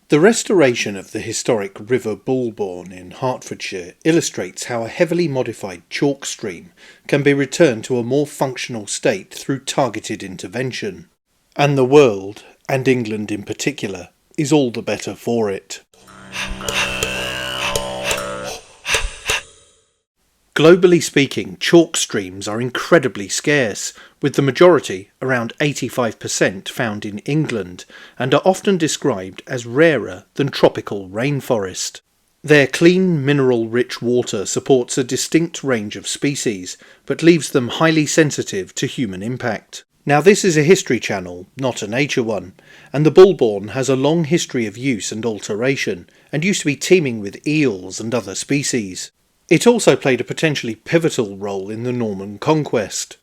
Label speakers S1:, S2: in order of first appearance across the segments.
S1: The restoration of the historic River Bulbourne in Hertfordshire illustrates how a heavily modified chalk stream can be returned to a more functional state through targeted intervention. And the world, and England in particular, is all the better for it. Globally speaking, chalk streams are incredibly scarce, with the majority, around 85%, found in England, and are often described as rarer than tropical rainforest. Their clean, mineral-rich water supports a distinct range of species, but leaves them highly sensitive to human impact. Now this is a history channel, not a nature one, and the Bulbourne has a long history of use and alteration, and used to be teeming with eels and other species. It also played a potentially pivotal role in the Norman conquest.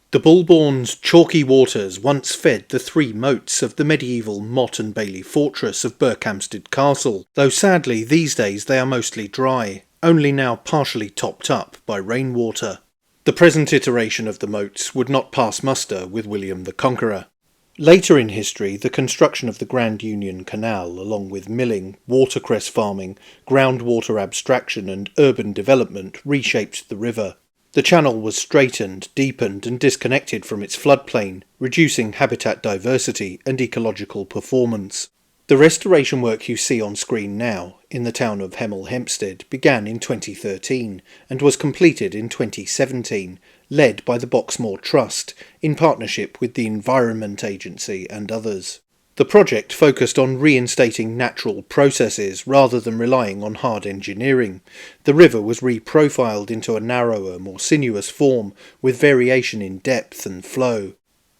S1: The Bulbourne's chalky waters once fed the three moats of the medieval Motte and Bailey fortress of Berkhamsted Castle, though sadly these days they are mostly dry, only now partially topped up by rainwater. The present iteration of the moats would not pass muster with William the Conqueror. Later in history, the construction of the Grand Union Canal, along with milling, watercress farming, groundwater abstraction and urban development, reshaped the river. The channel was straightened, deepened and disconnected from its floodplain, reducing habitat diversity and ecological performance. The restoration work you see on screen now, in the town of Hemel Hempstead, began in 2013 and was completed in 2017, led by the Boxmoor Trust, in partnership with the Environment Agency and others. The project focused on reinstating natural processes rather than relying on hard engineering. The river was reprofiled into a narrower, more sinuous form, with variation in depth and flow.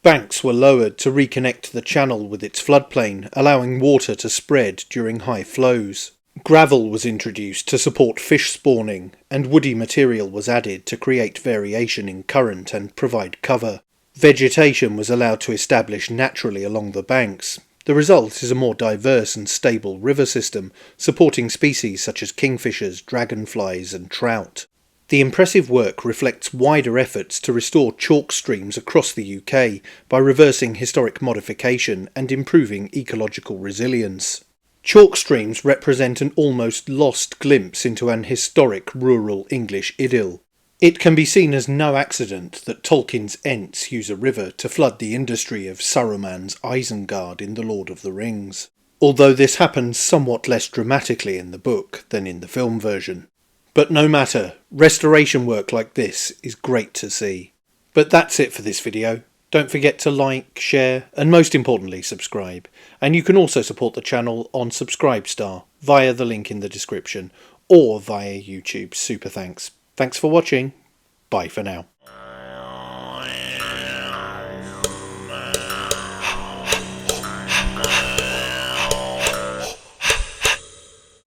S1: Banks were lowered to reconnect the channel with its floodplain, allowing water to spread during high flows. Gravel was introduced to support fish spawning, and woody material was added to create variation in current and provide cover. Vegetation was allowed to establish naturally along the banks. The result is a more diverse and stable river system, supporting species such as kingfishers, dragonflies and trout. The impressive work reflects wider efforts to restore chalk streams across the UK by reversing historic modification and improving ecological resilience. Chalk streams represent an almost lost glimpse into an historic rural English idyll. It can be seen as no accident that Tolkien's Ents use a river to flood the industry of Saruman's Isengard in The Lord of the Rings, although this happens somewhat less dramatically in the book than in the film version. But no matter, restoration work like this is great to see. But that's it for this video. Don't forget to like, share and most importantly subscribe. And you can also support the channel on Subscribestar via the link in the description or via YouTube Super Thanks. Thanks for watching. Bye for now.